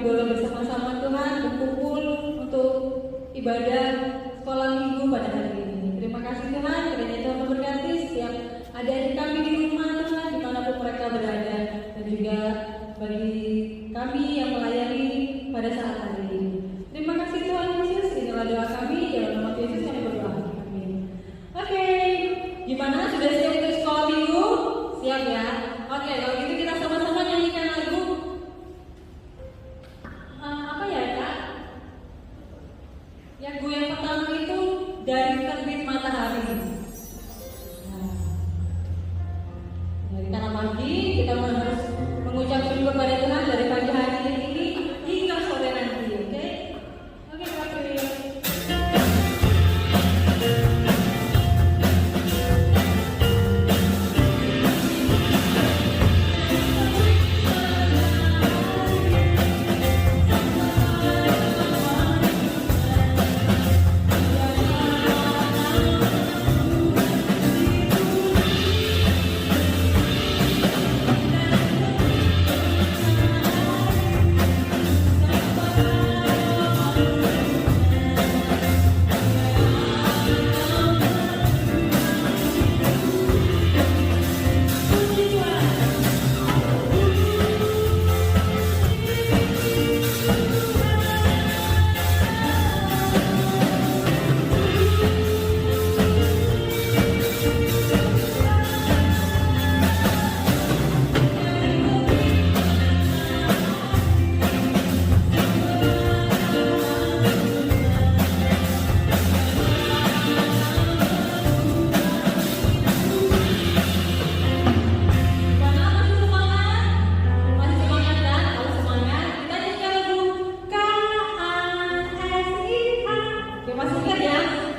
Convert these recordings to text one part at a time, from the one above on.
boleh bersama-sama Tuhan berkumpul untuk ibadah sekolah minggu pada hari ini. Terima kasih Tuhan, kiranya Tuhan memberkati setiap adik-adik kami di rumah Tuhan, dimanapun mereka berada, dan juga bagi kami yang melayani pada saat hari ini. Terima kasih Tuhan Yesus, inilah doa kami, dalam nama Yesus kami berdoa. Amin. Oke, gimana? Sudah siap untuk sekolah minggu? Siap ya? Oke, kalau gitu kita sama-sama nyanyikan lagu. Apa ya Kak? Lagu yang pertama itu Dari Terbit Matahari. Dari karena pagi kita harus mengucap syukur pada Tuhan dari pagi hari ini hingga sore nanti, oke? Oke, Kak.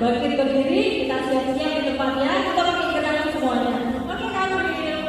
Bangkit berdiri, kita siap-siap di depannya, kita pakai gerakan semuanya. Oke, kamu Bil.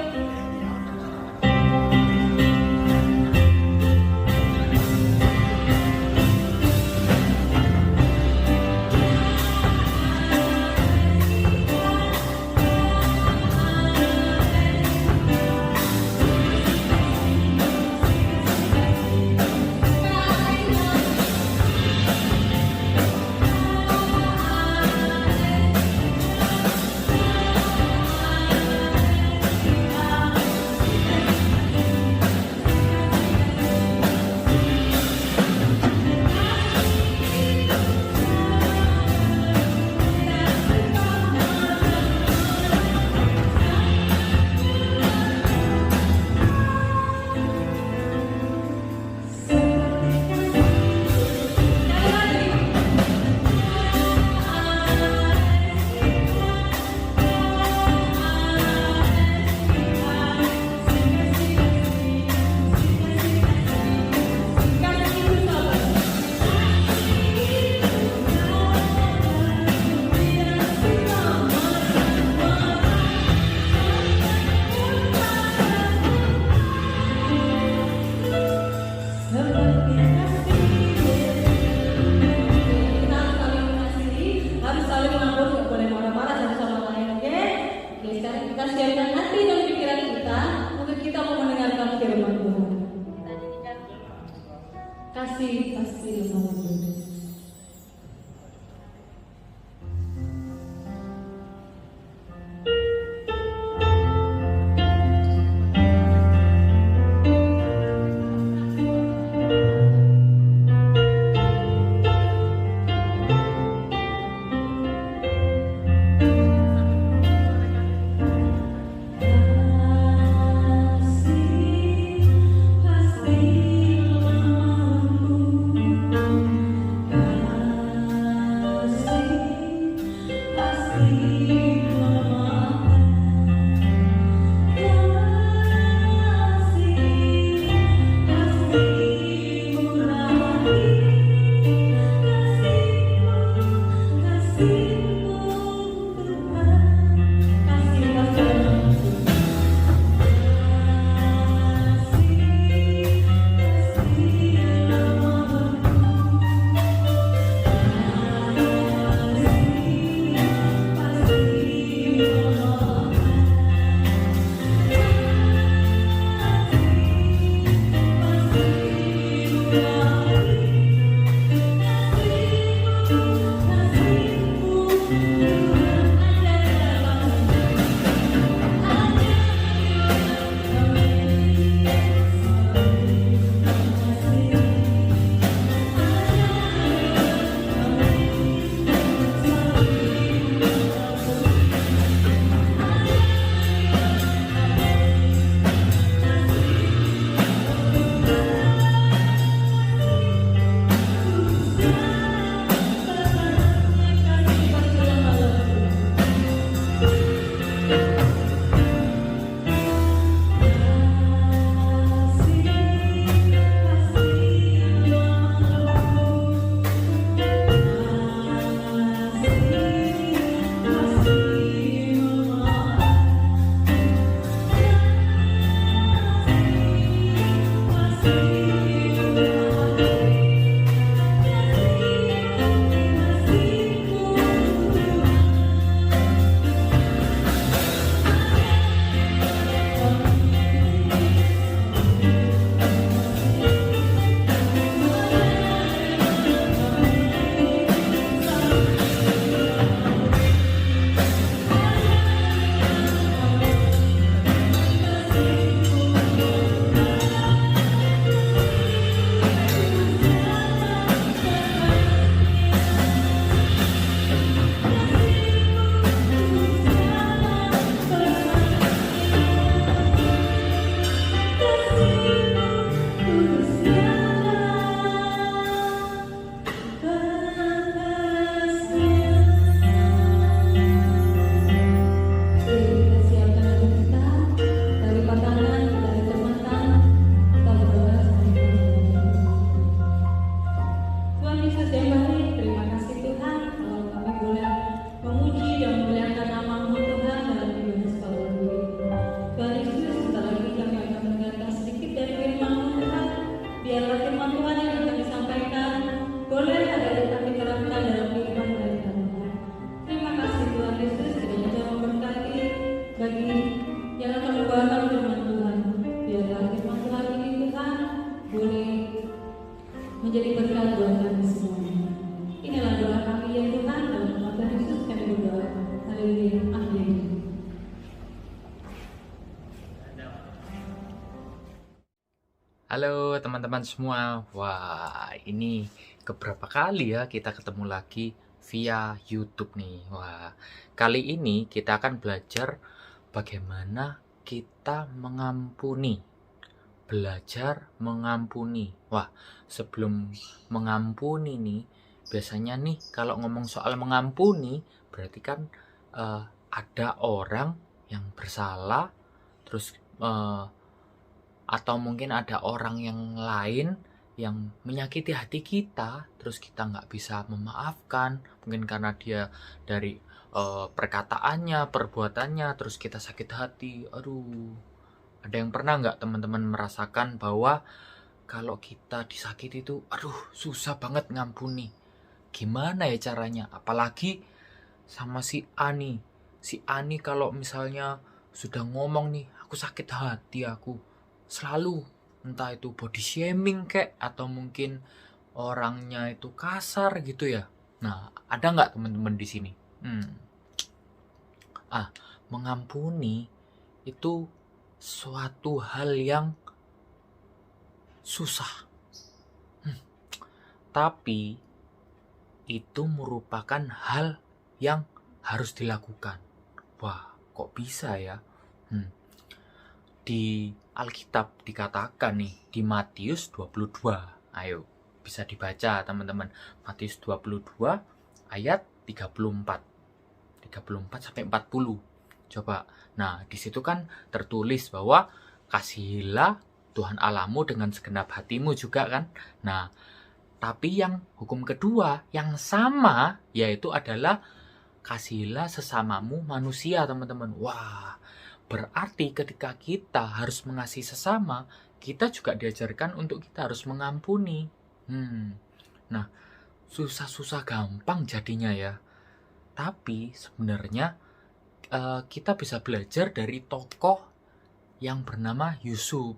Halo teman-teman semua. Wah, ini keberapa kali ya kita ketemu lagi via YouTube nih. Wah, kali ini kita akan belajar bagaimana kita mengampuni. Belajar mengampuni. Wah, sebelum mengampuni nih, biasanya nih kalau ngomong soal mengampuni, berarti kan ada orang yang bersalah, terus atau mungkin ada orang yang lain yang menyakiti hati kita, terus kita nggak bisa memaafkan, mungkin karena dia dari perkataannya, perbuatannya, terus kita sakit hati. Aduh, ada yang pernah nggak teman-teman merasakan bahwa kalau kita disakiti itu, aduh susah banget ngampuni. Gimana ya caranya? Apalagi sama si Ani. Si Ani kalau misalnya sudah ngomong nih, aku sakit hati aku. Selalu entah itu body shaming kek atau mungkin orangnya itu kasar gitu ya. Nah, ada nggak teman-teman di sini? Mengampuni itu suatu hal yang susah. Tapi itu merupakan hal yang harus dilakukan. Wah, kok bisa ya? Di Alkitab dikatakan nih, di Matius 22. Ayo, bisa dibaca teman-teman. Matius 22 ayat 34. 34 sampai 40. Coba. Nah, di situ kan tertulis bahwa kasihilah Tuhan Allahmu dengan segenap hatimu juga kan. Nah, tapi yang hukum kedua yang sama yaitu adalah kasihilah sesamamu manusia, teman-teman. Wah, berarti ketika kita harus mengasihi sesama, kita juga diajarkan untuk kita harus mengampuni. Nah, susah-susah gampang jadinya ya. Tapi sebenarnya kita bisa belajar dari tokoh yang bernama Yusuf.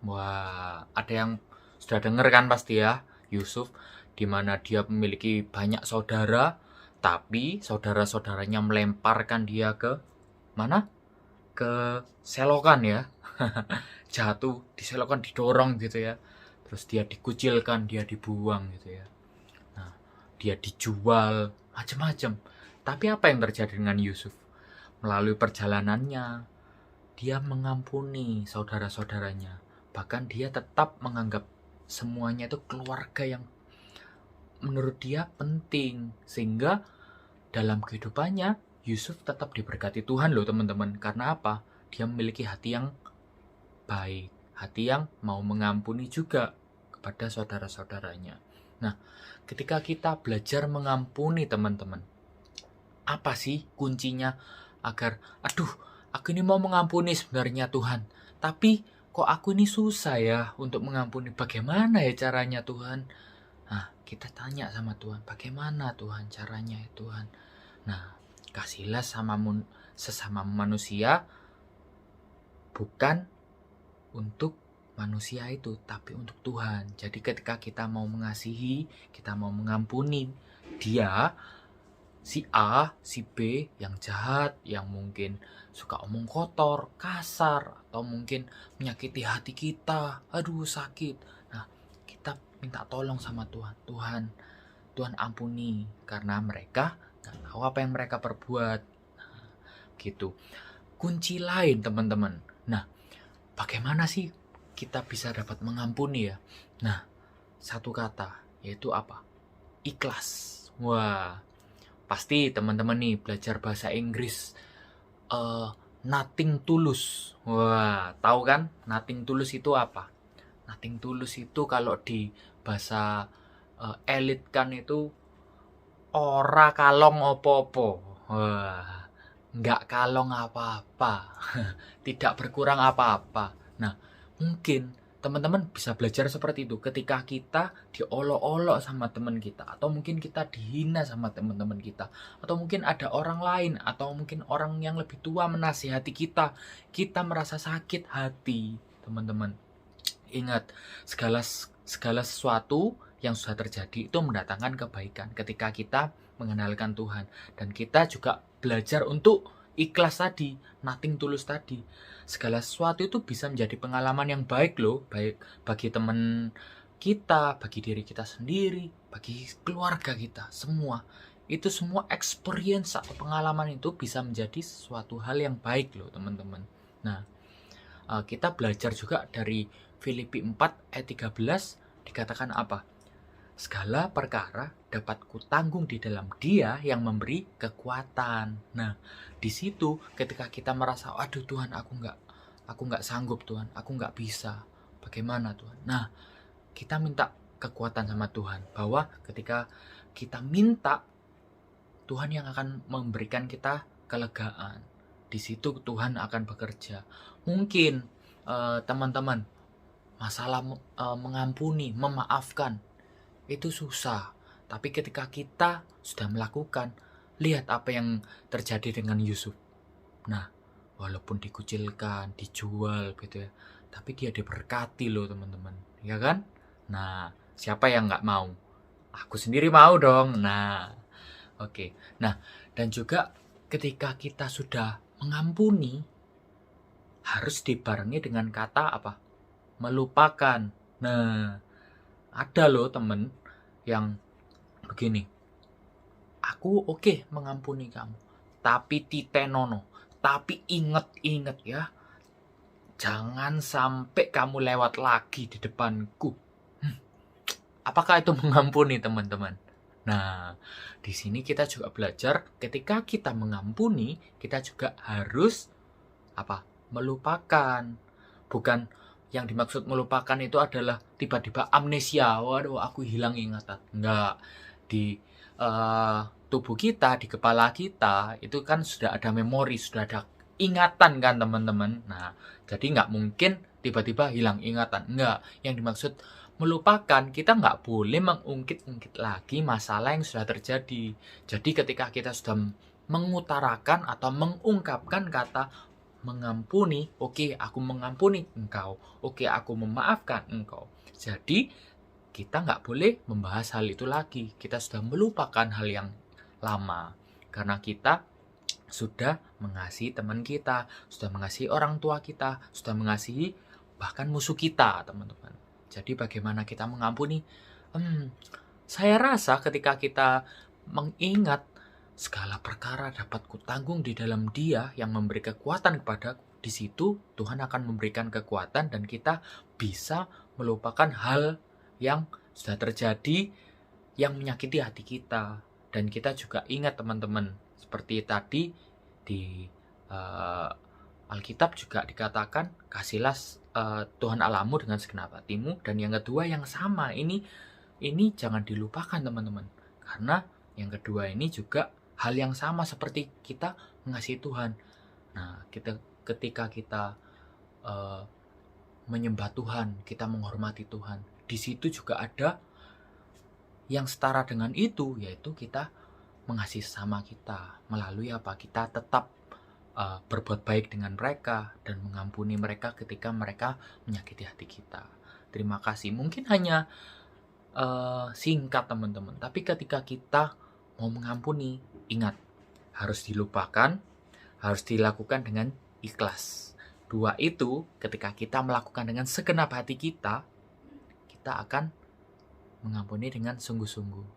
Wah, ada yang sudah dengar kan pasti ya, Yusuf, di mana dia memiliki banyak saudara, tapi saudara-saudaranya melemparkan dia ke mana? Ke selokan ya. Jatuh, diselokan, didorong gitu ya. Terus dia dikucilkan, dia dibuang gitu ya. Nah, dia dijual, macam-macam. Tapi apa yang terjadi dengan Yusuf? Melalui perjalanannya, dia mengampuni saudara-saudaranya. Bahkan dia tetap menganggap semuanya itu keluarga yang menurut dia penting. Sehingga dalam kehidupannya, Yusuf tetap diberkati Tuhan loh teman-teman. Karena apa? Dia memiliki hati yang baik. Hati yang mau mengampuni juga kepada saudara-saudaranya. Nah, ketika kita belajar mengampuni teman-teman, apa sih kuncinya agar, aku ini mau mengampuni sebenarnya Tuhan, tapi kok aku ini susah ya untuk mengampuni, bagaimana ya caranya Tuhan? Nah, kita tanya sama Tuhan, bagaimana Tuhan caranya ya Tuhan? Nah, kasihlah sesama manusia bukan untuk manusia itu, tapi untuk Tuhan. Jadi ketika kita mau mengasihi, kita mau mengampuni dia, si A, si B yang jahat, yang mungkin suka omong kotor, kasar, atau mungkin menyakiti hati kita, aduh sakit. Nah, kita minta tolong sama Tuhan. Tuhan ampuni, karena mereka gak tahu apa yang mereka perbuat. Nah, gitu. Kunci lain teman-teman. Nah, bagaimana sih kita bisa dapat mengampuni ya? Nah, satu kata, yaitu apa? Ikhlas. Wah, pasti teman-teman nih belajar bahasa Inggris, nothing tulus. Wah, tahu kan nothing tulus itu apa? Nothing tulus itu kalau di bahasa elit kan itu ora kalong opo-opo. Wah, nggak kalong apa-apa. Tidak berkurang apa-apa. Nah, mungkin teman-teman bisa belajar seperti itu ketika kita diolok-olok sama teman kita, atau mungkin kita dihina sama teman-teman kita, atau mungkin ada orang lain, atau mungkin orang yang lebih tua menasihati kita, kita merasa sakit hati. Teman-teman, ingat, segala sesuatu yang sudah terjadi itu mendatangkan kebaikan ketika kita mengenalkan Tuhan, dan kita juga belajar untuk ikhlas tadi, nothing tulus tadi. Segala sesuatu itu bisa menjadi pengalaman yang baik loh, baik bagi teman kita, bagi diri kita sendiri, bagi keluarga kita, semua. Itu semua experience atau pengalaman itu bisa menjadi suatu hal yang baik loh teman-teman. Nah, kita belajar juga dari Filipi 4 ayat 13 dikatakan apa? Segala perkara dapat kutanggung di dalam Dia yang memberi kekuatan. Nah, di situ ketika kita merasa, aduh Tuhan, aku nggak sanggup Tuhan, aku nggak bisa. Bagaimana Tuhan? Nah, kita minta kekuatan sama Tuhan, bahwa ketika kita minta, Tuhan yang akan memberikan kita kelegaan. Di situ Tuhan akan bekerja. Mungkin teman-teman, masalah mengampuni, memaafkan itu susah. Tapi ketika kita sudah melakukan, lihat apa yang terjadi dengan Yusuf. Nah, walaupun dikucilkan, dijual gitu ya, tapi dia diberkati loh teman-teman, ya kan? Nah, siapa yang nggak mau? Aku sendiri mau dong. Nah, oke. Nah, dan juga ketika kita sudah mengampuni, harus dibarengi dengan kata apa? Melupakan. Nah, ada loh temen yang begini, aku oke mengampuni kamu, tapi titenono, tapi inget ya, jangan sampai kamu lewat lagi di depanku. Apakah itu mengampuni teman-teman? Nah, di sini kita juga belajar ketika kita mengampuni, kita juga harus apa? Melupakan. Bukan yang dimaksud melupakan itu adalah tiba-tiba amnesia, waduh aku hilang ingatan. Enggak, di tubuh kita, di kepala kita itu kan sudah ada memori, sudah ada ingatan kan teman-teman. Nah, jadi nggak mungkin tiba-tiba hilang ingatan. Enggak, yang dimaksud melupakan, kita nggak boleh mengungkit-ungkit lagi masalah yang sudah terjadi. Jadi ketika kita sudah mengutarakan atau mengungkapkan kata mengampuni, oke, aku mengampuni engkau, oke, aku memaafkan engkau. Jadi kita nggak boleh membahas hal itu lagi. Kita sudah melupakan hal yang lama karena kita sudah mengasihi teman kita, sudah mengasihi orang tua kita, sudah mengasihi bahkan musuh kita, teman-teman. Jadi bagaimana kita mengampuni? Saya rasa ketika kita mengingat segala perkara dapat kutanggung di dalam Dia yang memberi kekuatan kepadaku, di situ Tuhan akan memberikan kekuatan dan kita bisa melupakan hal yang sudah terjadi yang menyakiti hati kita. Dan kita juga ingat teman-teman, seperti tadi di Alkitab juga dikatakan, kasihlah Tuhan Allahmu dengan segenap hatimu. Dan yang kedua yang sama, ini jangan dilupakan teman-teman, karena yang kedua ini juga hal yang sama seperti kita mengasihi Tuhan. Nah, ketika kita menyembah Tuhan, kita menghormati Tuhan, di situ juga ada yang setara dengan itu, yaitu kita mengasihi sesama kita. Melalui apa? Kita tetap berbuat baik dengan mereka dan mengampuni mereka ketika mereka menyakiti hati kita. Terima kasih. Mungkin hanya singkat teman-teman, tapi ketika kita mau mengampuni, ingat, harus dilupakan, harus dilakukan dengan ikhlas. Dua itu ketika kita melakukan dengan segenap hati kita akan mengampuni dengan sungguh-sungguh.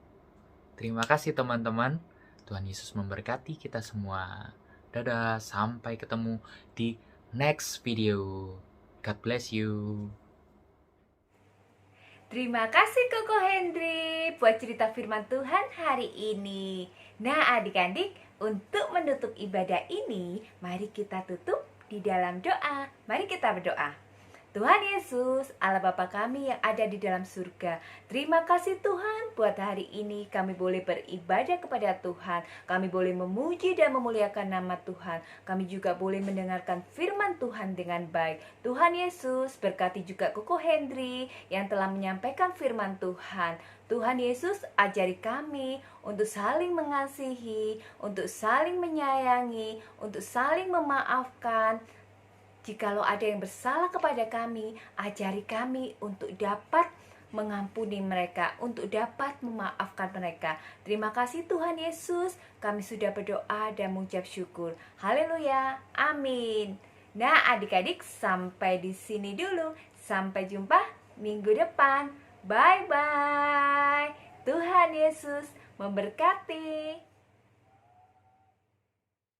Terima kasih teman-teman. Tuhan Yesus memberkati kita semua. Dadah, sampai ketemu di next video. God bless you. Terima kasih Koko Hendri buat cerita firman Tuhan hari ini. Nah adik-adik, untuk menutup ibadah ini, mari kita tutup di dalam doa. Mari kita berdoa. Tuhan Yesus, Allah Bapa kami yang ada di dalam surga, terima kasih Tuhan buat hari ini kami boleh beribadah kepada Tuhan. Kami boleh memuji dan memuliakan nama Tuhan. Kami juga boleh mendengarkan firman Tuhan dengan baik. Tuhan Yesus, berkati juga Koko Hendri yang telah menyampaikan firman Tuhan. Tuhan Yesus, ajari kami untuk saling mengasihi, untuk saling menyayangi, untuk saling memaafkan. Jikalau ada yang bersalah kepada kami, ajari kami untuk dapat mengampuni mereka, untuk dapat memaafkan mereka. Terima kasih Tuhan Yesus, kami sudah berdoa dan mengucap syukur. Haleluya, amin. Nah adik-adik, sampai di sini dulu. Sampai jumpa minggu depan. Bye-bye. Tuhan Yesus memberkati.